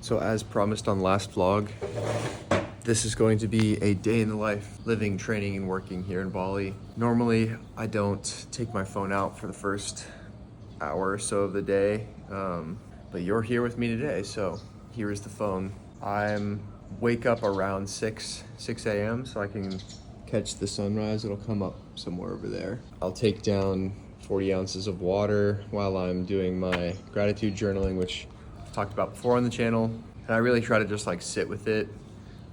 So as promised on last vlog, this is going to be a day in the life, living, training, and working here in Bali. Normally, I don't take my phone out for the first hour or so of the day, but you're here with me today, so here is the phone. I'm wake up around 6 a.m. so I can catch the sunrise. It'll come up somewhere over there. I'll take down 40 ounces of water while I'm doing my gratitude journaling, which I've talked about before on the channel. And I really try to just like sit with it.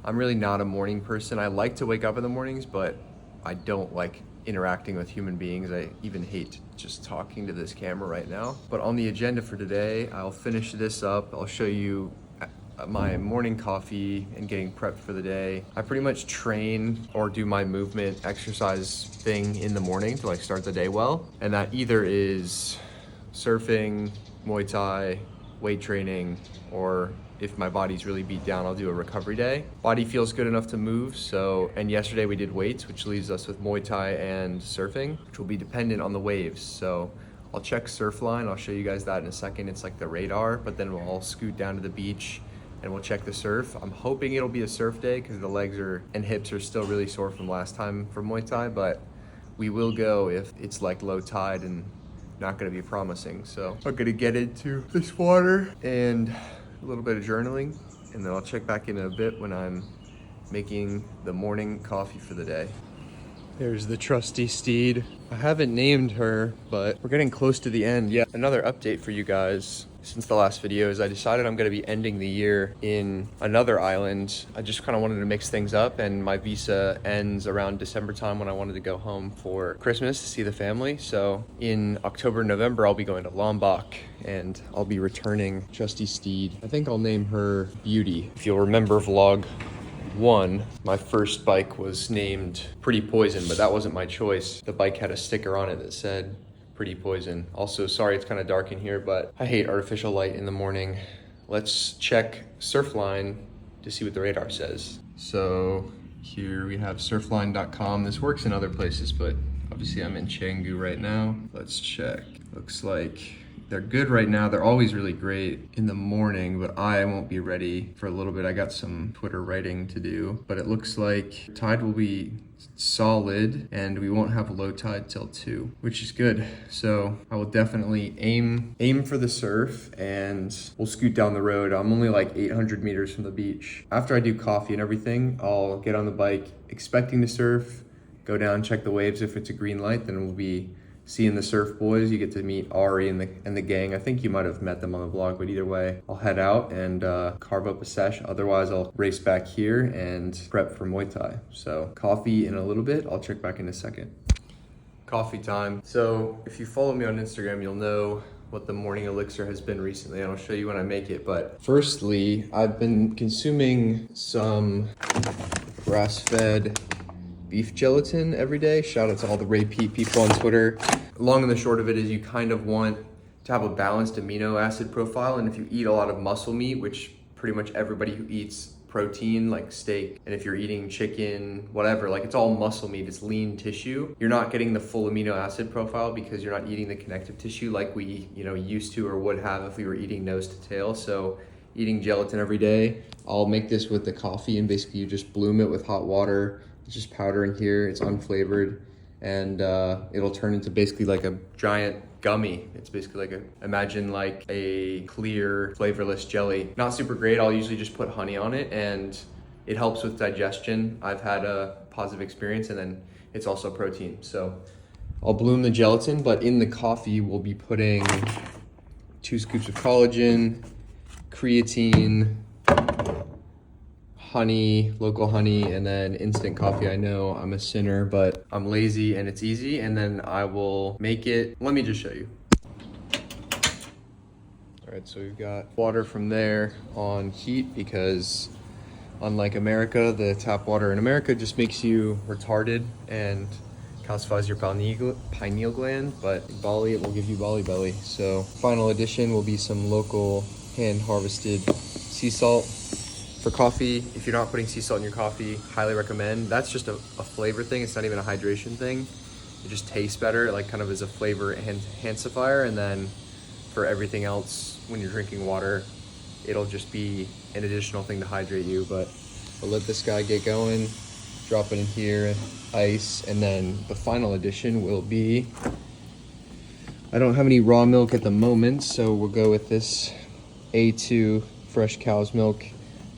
I'm really not a morning person. I like to wake up in the mornings, but I don't like interacting with human beings. I even hate just talking to this camera right now. But on the agenda for today, I'll finish this up. I'll show you my morning coffee and getting prepped for the day. I pretty much train or do my movement exercise thing in the morning to like start the day well. And that either is surfing, Muay Thai, weight training, or if my body's really beat down, I'll do a recovery day. Body feels good enough to move, and yesterday we did weights, which leaves us with Muay Thai and surfing, which will be dependent on the waves. So I'll check Surfline, I'll show you guys that in a second. It's like the radar, but then we'll all scoot down to the beach and we'll check the surf. I'm hoping it'll be a surf day because the legs and hips are still really sore from last time for Muay Thai, but we will go if it's like low tide and not gonna be promising. So I'm gonna get into this water and a little bit of journaling, and then I'll check back in a bit when I'm making the morning coffee for the day. There's the trusty steed. I haven't named her, but we're getting close to the end. Yeah, another update for you guys. Since the last video is I decided I'm gonna be ending the year in another island. I just kind of wanted to mix things up, and my visa ends around December time when I wanted to go home for Christmas to see the family. So in October, November, I'll be going to Lombok and I'll be returning Trusty Steed. I think I'll name her Beauty. If you'll remember vlog 1, my first bike was named Pretty Poison, but that wasn't my choice. The bike had a sticker on it that said Pretty Poison. Also, sorry it's kind of dark in here, but I hate artificial light in the morning. Let's check Surfline to see what the radar says. So here we have surfline.com. This works in other places, but obviously I'm in Canggu right now. Let's check. Looks like they're good right now. They're always really great in the morning, but I won't be ready for a little bit. I got some Twitter writing to do, but it looks like tide will be solid and we won't have low tide till 2, which is good. So I will definitely aim for the surf and we'll scoot down the road. I'm only like 800 meters from the beach. After I do coffee and everything, I'll get on the bike expecting to surf, go down, check the waves. If it's a green light, then we'll be seeing the surf boys. You get to meet Ari and the gang. I think you might have met them on the vlog, but either way, I'll head out and carve up a sesh. Otherwise, I'll race back here and prep for Muay Thai. So coffee in a little bit. I'll check back in a second. Coffee time. So if you follow me on Instagram, you'll know what the morning elixir has been recently, and I'll show you when I make it. But firstly, I've been consuming some grass-fed beef gelatin every day. Shout out to all the Ray Pete people on Twitter. Long and the short of it is you kind of want to have a balanced amino acid profile, and if you eat a lot of muscle meat, which pretty much everybody who eats protein like steak, and if you're eating chicken, whatever, like it's all muscle meat, it's lean tissue, you're not getting the full amino acid profile because you're not eating the connective tissue like we used to or would have if we were eating nose to tail. So eating gelatin every day. I'll make this with the coffee, and basically you just bloom it with hot water. It's just powder in here, it's unflavored, and it'll turn into basically like a giant gummy. It's basically like imagine like a clear, flavorless jelly. Not super great. I'll usually just put honey on it, and it helps with digestion. I've had a positive experience, and then it's also protein. So I'll bloom the gelatin, but in the coffee, we'll be putting 2 scoops of collagen, creatine, honey, local honey, and then instant coffee. I know I'm a sinner, but I'm lazy and it's easy. And then I will make it. Let me just show you. All right, so we've got water from there on heat because unlike America, the tap water in America just makes you retarded and calcifies your pineal gland, but in Bali, it will give you Bali belly. So final addition will be some local hand harvested sea salt. For coffee, if you're not putting sea salt in your coffee, highly recommend. That's just a flavor thing. It's not even a hydration thing. It just tastes better, like kind of as a flavor enhancifier. And then for everything else, when you're drinking water, it'll just be an additional thing to hydrate you. But we'll let this guy get going, drop it in here, ice, and then the final addition will be, I don't have any raw milk at the moment, so we'll go with this A2 fresh cow's milk.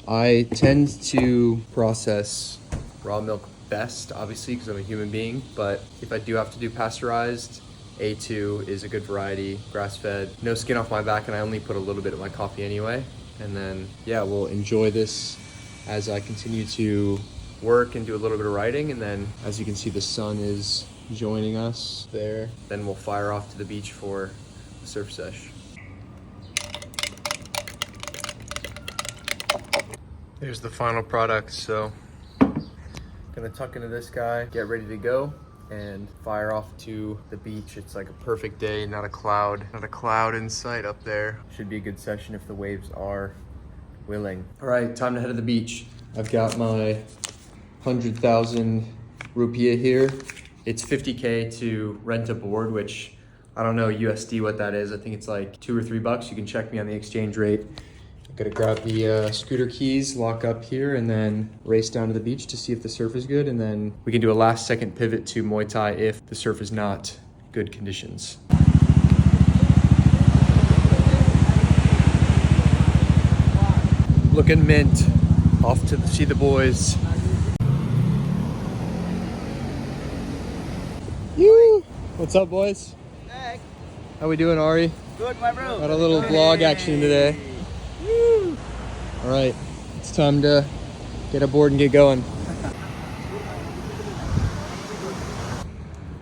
I tend to process raw milk best, obviously, because I'm a human being, but if I do have to do pasteurized, A2 is a good variety, grass-fed, no skin off my back, and I only put a little bit of my coffee anyway. And then, yeah, we'll enjoy this as I continue to work and do a little bit of writing, and then, as you can see, the sun is joining us there. Then we'll fire off to the beach for the surf sesh. Here's the final product, so gonna tuck into this guy, get ready to go, and fire off to the beach. It's like a perfect day, not a cloud in sight up there. Should be a good session if the waves are willing. All right, time to head to the beach. I've got my 100,000 rupiah here. It's 50K to rent a board, which I don't know USD what that is. I think it's like $2 or $3. You can check me on the exchange rate. I'm gonna grab the scooter keys, lock up here, and then race down to the beach to see if the surf is good, and then we can do a last second pivot to Muay Thai if the surf is not good conditions. Looking mint, off to see the boys. Woo! What's up, boys? Hey. How we doing, Ari? Good, my bro. Got a little vlog action today. Woo! All right, it's time to get aboard and get going.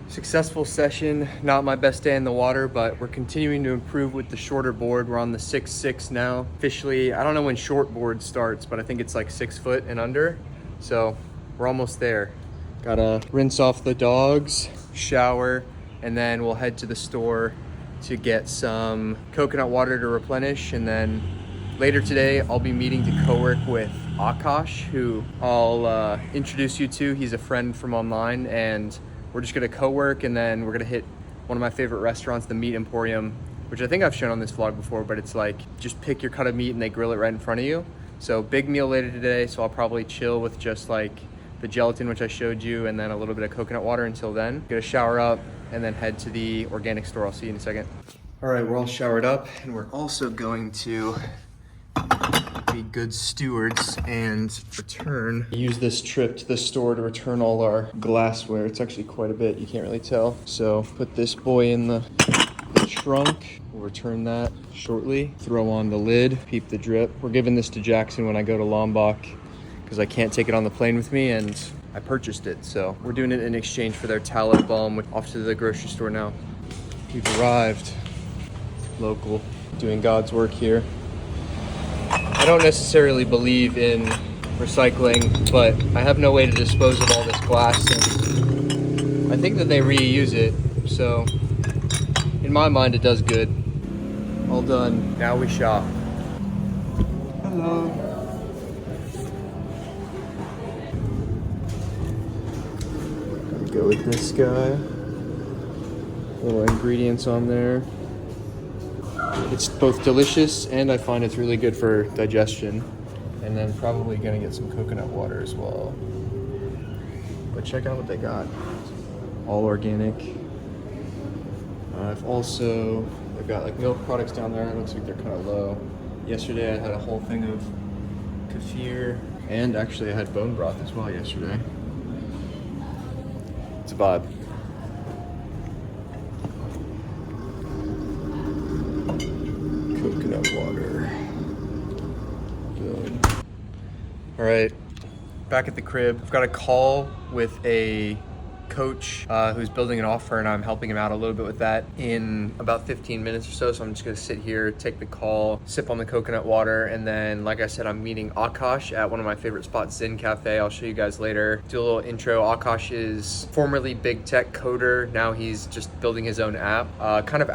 Successful session, not my best day in the water, but we're continuing to improve with the shorter board. We're on the 6'6" now. Officially, I don't know when short board starts, but I think it's like 6 foot and under. So we're almost there. Gotta rinse off the dogs, shower, and then we'll head to the store to get some coconut water to replenish. And then later today, I'll be meeting to co-work with Akash, who I'll introduce you to. He's a friend from online, and we're just gonna co-work, and then we're gonna hit one of my favorite restaurants, the Meat Emporium, which I think I've shown on this vlog before, but it's like, just pick your cut of meat and they grill it right in front of you. So big meal later today, so I'll probably chill with just like the gelatin, which I showed you, and then a little bit of coconut water until then. Gonna shower up and then head to the organic store. I'll see you in a second. All right, we're all showered up, and we're also going to be good stewards and use this trip to the store to return all our glassware. It's actually quite a bit, you can't really tell. So put this boy in the trunk. We'll return that shortly. Throw on the lid, peep the drip. We're giving this to Jackson when I go to Lombok because I can't take it on the plane with me, and I purchased it. So we're doing it in exchange for their tallow balm. Off to the grocery store now. We've arrived. Local, doing God's work here. I don't necessarily believe in recycling, but I have no way to dispose of all this glass, and I think that they reuse it, so in my mind it does good. All done. Now we shop. Hello. Gonna go with this guy. Little ingredients on there. It's both delicious, and I find it's really good for digestion. And then probably gonna get some coconut water as well. But check out what they got. All organic. They've got like milk products down there. It looks like they're kind of low. Yesterday I had a whole thing of kefir, and actually I had bone broth as well yesterday. It's a vibe. Coconut water. Good. All right, back at the crib. I've got a call with a coach who's building an offer, and I'm helping him out a little bit with that in about 15 minutes or so. So I'm just gonna sit here, take the call, sip on the coconut water, and then, like I said, I'm meeting Akash at one of my favorite spots, Zen Cafe. I'll show you guys later. Do a little intro. Akash is formerly big tech coder. Now he's just building his own app, kind of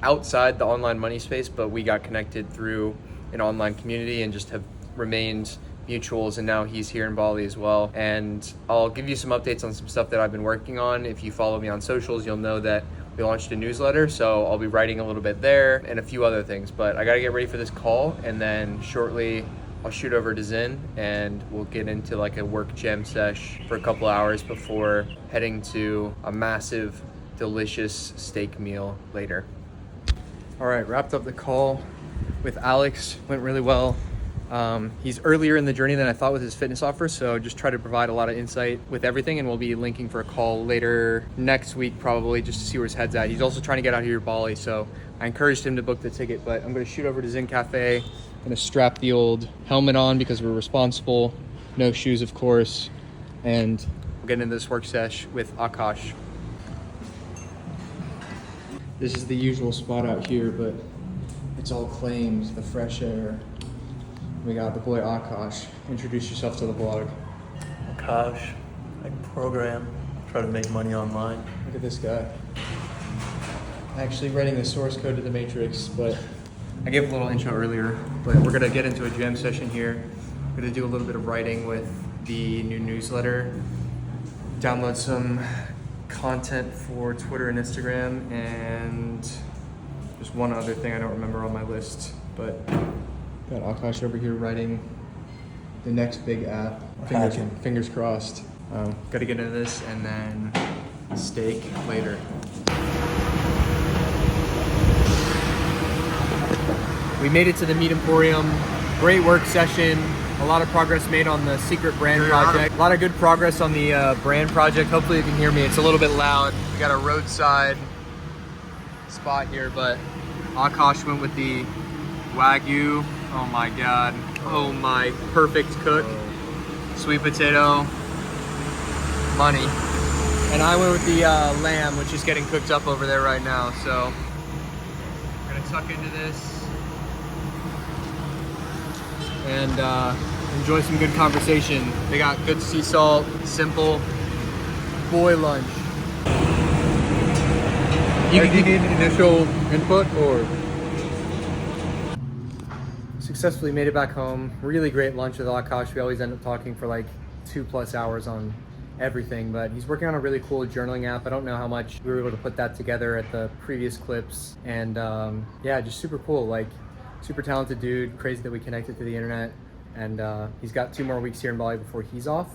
outside the online money space, but we got connected through an online community and just have remained mutuals, and now he's here in Bali as well. And I'll give you some updates on some stuff that I've been working on. If you follow me on socials, you'll know that we launched a newsletter, so I'll be writing a little bit there and a few other things. But I gotta get ready for this call, and then shortly I'll shoot over to Zin and we'll get into like a work jam sesh for a couple hours before heading to a massive, delicious steak meal later. All right, wrapped up the call with Alex, went really well. He's earlier in the journey than I thought with his fitness offer, so just try to provide a lot of insight with everything, and we'll be linking for a call later next week probably, just to see where his head's at. He's also trying to get out here to Bali, so I encouraged him to book the ticket, but I'm gonna shoot over to Zin Cafe. I'm gonna strap the old helmet on because we're responsible, no shoes of course, and we'll get into this work sesh with Akash. This is the usual spot out here, but it's all claimed, the fresh air. We got the boy Akash. Introduce yourself to the vlog. Akash, I program, try to make money online. Look at this guy. Actually writing the source code to the Matrix, but I gave a little intro earlier, but we're gonna get into a jam session here. We're gonna do a little bit of writing with the new newsletter, download some content for Twitter and Instagram, and just one other thing I don't remember on my list, but got Akash over here writing the next big app. Fingers crossed. Got to get into this, and then steak later. We made it to the Meat Emporium. Great work session. A lot of progress made on the secret brand project. A lot of good progress on the brand project. Hopefully you can hear me. It's a little bit loud. We got a roadside spot here, but Akash went with the Wagyu. Oh my God. Oh my, perfect cook. Sweet potato, money. And I went with the lamb, which is getting cooked up over there right now. So we're gonna tuck into this and enjoy some good conversation. They got good sea salt, simple boy lunch. Do you need initial input or? Successfully made it back home. Really great lunch with Akash. We always end up talking for like 2+ hours on everything, but he's working on a really cool journaling app. I don't know how much we were able to put that together at the previous clips, and yeah, just super cool. Like, super talented dude. Crazy that we connected to the internet, and he's got 2 more weeks here in Bali before he's off,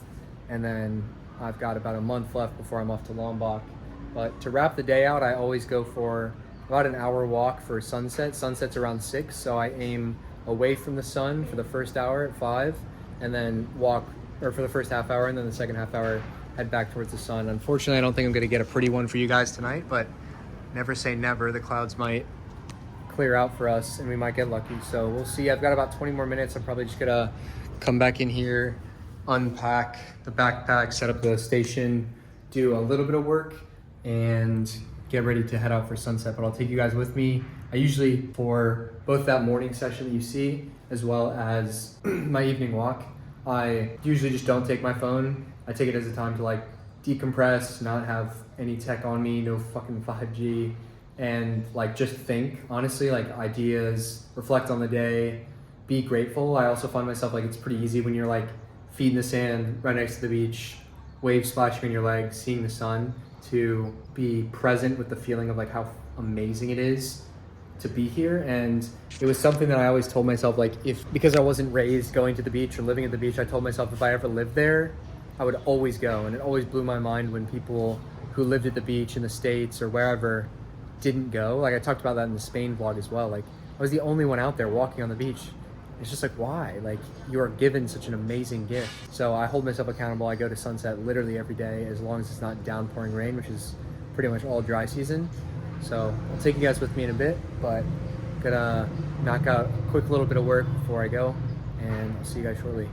and then I've got about a month left before I'm off to Lombok. But to wrap the day out, I always go for about an hour walk for sunset. Sunset's around 6, so I aim away from the sun for the first hour at 5, and then walk, or for the first half hour, and then the second half hour head back towards the sun. Unfortunately, I don't think I'm gonna get a pretty one for you guys tonight, but never say never. The clouds might clear out for us and we might get lucky, so we'll see. I've got about 20 more minutes. I'm probably just gonna come back in here, unpack the backpack, set up the station, do a little bit of work, and get ready to head out for sunset. But I'll take you guys with me. I usually, for both that morning session that you see, as well as my evening walk, I usually just don't take my phone. I take it as a time to like decompress, not have any tech on me, no fucking 5G, and like just think, honestly, like ideas, reflect on the day, be grateful. I also find myself like, it's pretty easy when you're like feet in the sand right next to the beach, waves splashing on your legs, seeing the sun, to be present with the feeling of like how amazing it is to be here. And it was something that I always told myself, like, because I wasn't raised going to the beach or living at the beach, I told myself if I ever lived there, I would always go. And it always blew my mind when people who lived at the beach in the States or wherever didn't go. Like, I talked about that in the Spain vlog as well. Like, I was the only one out there walking on the beach. It's just like, why? Like, you are given such an amazing gift. So I hold myself accountable. I go to sunset literally every day, as long as it's not downpouring rain, which is pretty much all dry season. So I'll take you guys with me in a bit, but I'm gonna knock out a quick little bit of work before I go, and I'll see you guys shortly.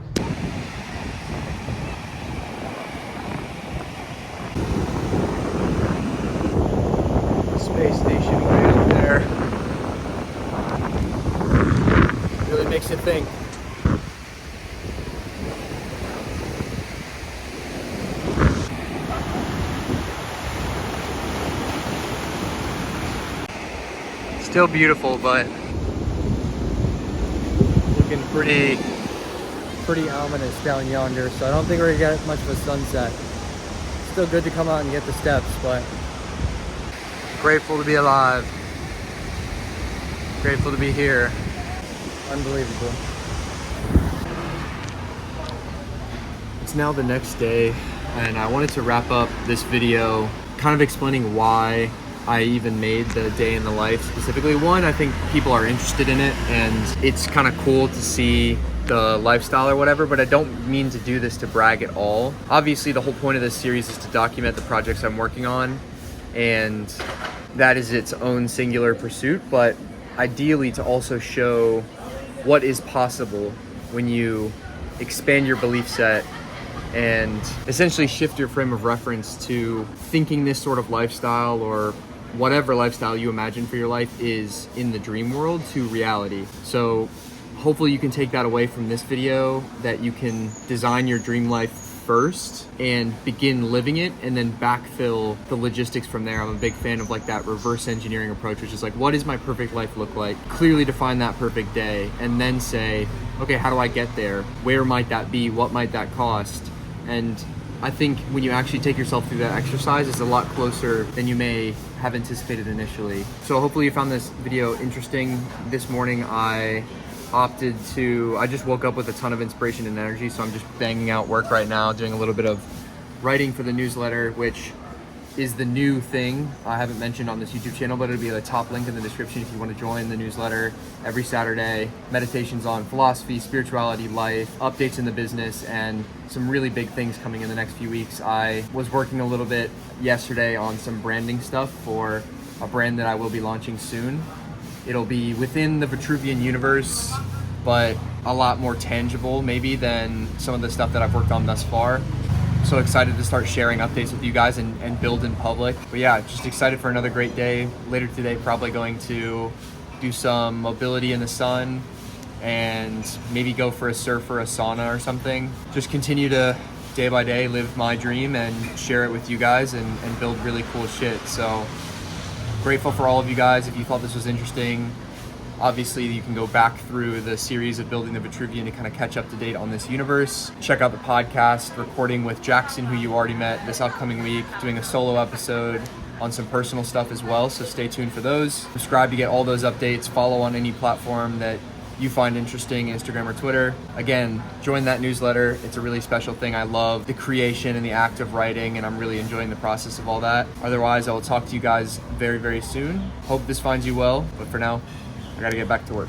Space station way up there. Really makes you think. Still beautiful, but looking pretty ominous down yonder. So I don't think we're gonna get much of a sunset. Still good to come out and get the steps, but Grateful to be alive. Grateful to be here. Unbelievable. It's now the next day, and I wanted to wrap up this video kind of explaining why I even made the day in the life specifically. One, I think people are interested in it, and it's kind of cool to see the lifestyle or whatever, but I don't mean to do this to brag at all. Obviously, the whole point of this series is to document the projects I'm working on, and that is its own singular pursuit, but ideally to also show what is possible when you expand your belief set and essentially shift your frame of reference to thinking this sort of lifestyle or whatever lifestyle you imagine for your life is in the dream world to reality. So hopefully you can take that away from this video, that you can design your dream life first and begin living it and then backfill the logistics from there. I'm a big fan of like that reverse engineering approach, which is like, what does my perfect life look like? Clearly define that perfect day and then say, okay, how do I get there? Where might that be? What might that cost? And I think when you actually take yourself through that exercise, it's a lot closer than you may have anticipated initially. So hopefully you found this video interesting. This morning I just woke up with a ton of inspiration and energy, so I'm just banging out work right now, doing a little bit of writing for the newsletter, which is the new thing I haven't mentioned on this YouTube channel, but it'll be the top link in the description if you want to join the newsletter. Every Saturday, meditations on philosophy, spirituality, life, updates in the business, and some really big things coming in the next few weeks. I was working a little bit yesterday on some branding stuff for a brand that I will be launching soon. It'll be within the Vitruvian universe, but a lot more tangible maybe than some of the stuff that I've worked on thus far. So excited to start sharing updates with you guys and build in public. But yeah, just excited for another great day. Later today, probably going to do some mobility in the sun and maybe go for a surf or a sauna or something. Just continue to day by day live my dream and share it with you guys and build really cool shit. So grateful for all of you guys. If you thought this was interesting, obviously you can go back through the series of Building the Vitruvian to kind of catch up to date on this universe. Check out the podcast, recording with Jackson, who you already met, this upcoming week, doing a solo episode on some personal stuff as well, so stay tuned for those. Subscribe to get all those updates. Follow on any platform that you find interesting, Instagram or Twitter. Again, join that newsletter. It's a really special thing. I love the creation and the act of writing, and I'm really enjoying the process of all that. Otherwise, I will talk to you guys very, very soon. Hope this finds you well, but for now, I gotta get back to work.